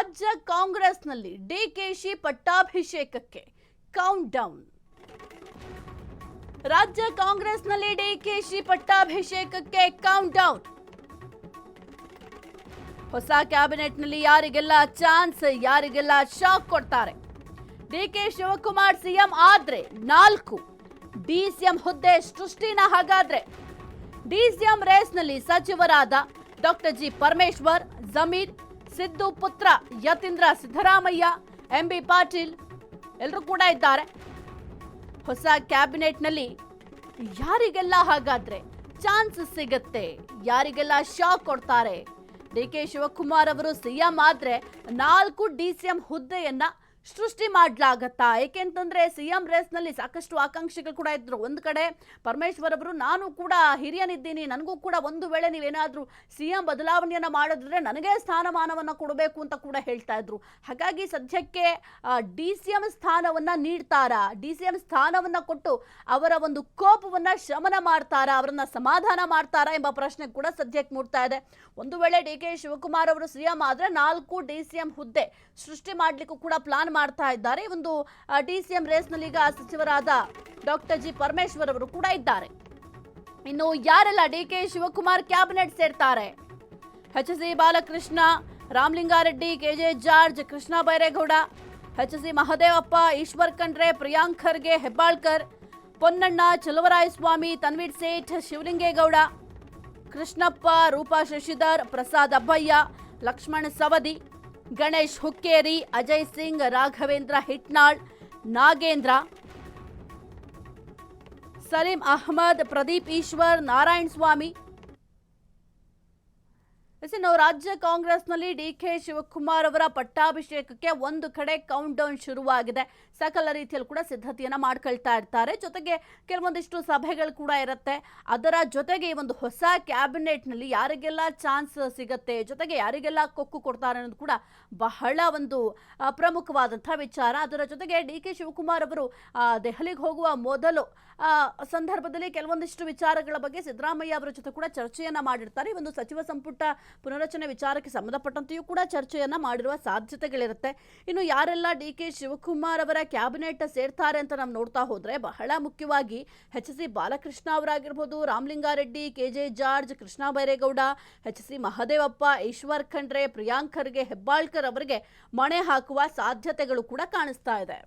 ರಾಜ್ಯ ಕಾಂಗ್ರೆಸ್ನಲ್ಲಿ DKShi ಪಟ್ಟಾಭಿಷೇಕಕ್ಕೆ count down. ರಾಜ್ಯ ಕಾಂಗ್ರೆಸ್ನಲ್ಲಿ ಡಿಕೆಶಿ ಪಟ್ಟಾಭಿಷೇಕಕ್ಕೆ ಕೌಂಟ್ ಡೌನ್. ಹೊಸ ಕ್ಯಾಬಿನೆಟ್ನಲ್ಲಿ ಯಾರಿಗೆಲ್ಲ ಚಾನ್ಸ್, ಯಾರಿಗೆಲ್ಲ ಶಾಕ್ ಕೊಡ್ತಾರೆ? ಡಿಕೆ ಶಿವಕುಮಾರ್ ಸಿಎಂ ಆದ್ರೆ 4 ಡಿಸಿಎಂ ಹುದ್ದೆ ಸೃಷ್ಟಿನ. ಹಾಗಾದ್ರೆ ಡಿಸಿಎಂ ರೇಸ್ನಲ್ಲಿ ಸಚಿವರಾದ ಡಾಕ್ಟರ್ ಜಿ ಪರಮೇಶ್ವರ್, ಜಮೀರ್, ಸಿದ್ದು ಪುತ್ರ ಯತೀಂದ್ರ ಸಿದ್ದರಾಮಯ್ಯ, ಎಂಬಿ ಪಾಟೀಲ್ ಎಲ್ಲರೂ ಕೂಡ ಇದ್ದಾರೆ. ಹೊಸ ಕ್ಯಾಬಿನೆಟ್ನಲ್ಲಿ ಯಾರಿಗೆಲ್ಲ ಹಾಗಾದ್ರೆ ಚಾನ್ಸ್ ಸಿಗುತ್ತೆ, ಯಾರಿಗೆಲ್ಲ ಶಾಕ್ ಕೊಡ್ತಾರೆ? ಡಿಕೆ ಶಿವಕುಮಾರ್ ಅವರು ಸಿಎಂ ಆದ್ರೆ 4 ಡಿಸಿಎಂ ಹುದ್ದೆಯನ್ನ ಸೃಷ್ಟಿ ಮಾಡಲಾಗತ್ತಾ? ಏಕೆಂತಂದ್ರೆ ಸಿಎಂ ರೇಸ್ನಲ್ಲಿ ಸಾಕಷ್ಟು ಆಕಾಂಕ್ಷಿಗಳು ಕೂಡ ಇದ್ರು. ಒಂದು ಕಡೆ ಪರಮೇಶ್ವರ್ ಅವರು, ನಾನು ಕೂಡ ಹಿರಿಯನಿದ್ದೀನಿ, ನನಗೂ ಕೂಡ ಒಂದು ವೇಳೆ ನೀವೇನಾದ್ರೂ ಸಿಎಂ ಬದಲಾವಣೆಯನ್ನ ಮಾಡಿದ್ರೆ ನನಗೆ ಸ್ಥಾನಮಾನವನ್ನ ಕೊಡಬೇಕು ಅಂತ ಕೂಡ ಹೇಳ್ತಾ ಇದ್ರು. ಹಾಗಾಗಿ ಸದ್ಯಕ್ಕೆ ಡಿಸಿಎಂ ಸ್ಥಾನವನ್ನ ನೀಡ್ತಾರಾ, ಡಿಸಿಎಂ ಸ್ಥಾನವನ್ನ ಕೊಟ್ಟು ಅವರ ಒಂದು ಕೋಪವನ್ನ ಶಮನ ಮಾಡ್ತಾರಾ, ಅವರನ್ನ ಸಮಾಧಾನ ಮಾಡ್ತಾರಾ ಎಂಬ ಪ್ರಶ್ನೆ ಕೂಡ ಸದ್ಯಕ್ಕೆ ಮೂಡ್ತಾ ಇದೆ. ಒಂದು ವೇಳೆ ಡಿಕೆ ಶಿವಕುಮಾರ್ ಅವರು ಸಿಎಂ ಆದ್ರೆ 4 ಡಿಸಿಎಂ ಹುದ್ದೆ ಸೃಷ್ಟಿ ಮಾಡ್ಲಿಕ್ಕೂ ಕೂಡ ಪ್ಲಾನ್ ಮಾಡ್ತಾ ಇದ್ದಾರೆ. ಒಂದು ಡಿಸಿಎಂ ರೇಸ್ನಲ್ಲಿ ಈಗ ಸಚಿವರಾದ ಡಾಕ್ಟರ್ ಜಿ ಪರಮೇಶ್ವರ್ ಅವರು ಕೂಡ ಇದ್ದಾರೆ. ಇನ್ನು ಯಾರೆಲ್ಲ ಡಿಕೆ ಶಿವಕುಮಾರ್ ಕ್ಯಾಬಿನೆಟ್ ಸೇರ್ತಾರೆ? ಎಚ್.ಸಿ. ಬಾಲಕೃಷ್ಣ, ರಾಮಲಿಂಗಾರೆಡ್ಡಿ, ಕೆಜೆ ಜಾರ್ಜ್, ಕೃಷ್ಣ ಬೈರೇಗೌಡ, ಎಚ್.ಸಿ. ಮಹದೇವಪ್ಪ, ಈಶ್ವರ್ ಖಂಡ್ರೆ, ಪ್ರಿಯಾಂಕ್ ಖರ್ಗೆ, ಹೆಬ್ಬಾಳ್ಕರ್, ಪೊನ್ನಣ್ಣ, ಚಲುವರಾಯಸ್ವಾಮಿ, ತನ್ವೀರ್ ಸೇಠ್, ಶಿವಲಿಂಗೇಗೌಡ, ಕೃಷ್ಣಪ್ಪ, ರೂಪಾ ಶಶಿಧರ್, ಪ್ರಸಾದ್ ಅಬ್ಬಯ್ಯ, ಲಕ್ಷ್ಮಣ್ ಸವದಿ, ಗಣೇಶ್ ಹುಕ್ಕೇರಿ, ಅಜಯ್ ಸಿಂಗ್, ರಾಘವೇಂದ್ರ ಹಿಟ್ನಾಳ್, ನಾಗೇಂದ್ರ, ಸಲೀಂ ಅಹಮದ್, ಪ್ರದೀಪ್ ಈಶ್ವರ್, ನಾರಾಯಣ ಸ್ವಾಮಿ. ರಾಜ್ಯ ಕಾಂಗ್ರೆಸ್ನಲ್ಲಿ ಡಿಕೆ ಶಿವಕುಮಾರ್ ಅವರ ಪಟ್ಟಾಭಿಷೇಕಕ್ಕೆ ಒಂದು ಕಡೆ ಕೌಂಟ್ ಡೌನ್ ಶುರುವಾಗಿದೆ. ಸಕಲ ರೀತಿಯಲ್ಲಿ ಕೂಡ ಸಿದ್ಧತೆಯನ್ನ ಮಾಡ್ಕೊಳ್ತಾ ಇರ್ತಾರೆ. ಜೊತೆಗೆ ಕೆಲವೊಂದಿಷ್ಟು ಸಭೆಗಳು ಕೂಡ ಇರುತ್ತೆ. ಅದರ ಜೊತೆಗೆ ಈ ಒಂದು ಹೊಸ ಕ್ಯಾಬಿನೆಟ್ನಲ್ಲಿ ಯಾರಿಗೆಲ್ಲ ಚಾನ್ಸ್ ಸಿಗತ್ತೆ, ಜೊತೆಗೆ ಯಾರಿಗೆಲ್ಲ ಕೊಕ್ಕು ಕೊಡ್ತಾರೆ ಅನ್ನೋದು ಕೂಡ ಬಹಳ ಒಂದು ಪ್ರಮುಖವಾದಂತಹ ವಿಚಾರ. ಅದರ ಜೊತೆಗೆ ಡಿಕೆ ಶಿವಕುಮಾರ್ ಅವರು ದೆಹಲಿಗೆ ಹೋಗುವ ಮೊದಲು ಸಂದರ್ಭದಲ್ಲಿ ಕೆಲವೊಂದಿಷ್ಟು ವಿಚಾರಗಳ ಬಗ್ಗೆ ಸಿದ್ದರಾಮಯ್ಯ ಅವರ ಜೊತೆ ಕೂಡ ಚರ್ಚೆಯನ್ನ ಮಾಡಿರ್ತಾರೆ. ಒಂದು ಸಚಿವ ಸಂಪುಟ ಪುನರಚನೆ ವಿಚಾರಕ್ಕೆ ಸಂಬಂಧಪಟ್ಟಂತೆಯೂ ಕೂಡ ಚರ್ಚೆಯನ್ನ ಮಾಡಿರುವ ಸಾಧ್ಯತೆಗಳಿರುತ್ತೆ. ಇನ್ನು ಯಾರೆಲ್ಲ ಡಿಕೆ ಶಿವಕುಮಾರ್ ಅವರ ಕ್ಯಾಬಿನೆಟ್ ಸೇರ್ತಾರೆ ಅಂತ ನಾವು ನೋಡ್ತಾ ಹೋದ್ರೆ ಬಹಳ ಮುಖ್ಯವಾಗಿ ಎಚ್.ಸಿ. ಬಾಲಕೃಷ್ಣ ಅವರಾಗಿರ್ಬೋದು, ರಾಮಲಿಂಗಾರೆಡ್ಡಿ, ಕೆಜೆ ಜಾರ್ಜ್, ಕೃಷ್ಣ ಬೈರೇಗೌಡ, ಎಚ್.ಸಿ. ಮಹದೇವಪ್ಪ, ಈಶ್ವರ್ ಖಂಡ್ರೆ, ಪ್ರಿಯಾಂಕ್ ಖರ್ಗೆ, ಹೆಬ್ಬಾಳ್ಕರ್ ಅವರಿಗೆ ಮಣೆ ಹಾಕುವ ಸಾಧ್ಯತೆಗಳು ಕೂಡ ಕಾಣಿಸ್ತಾ ಇದೆ.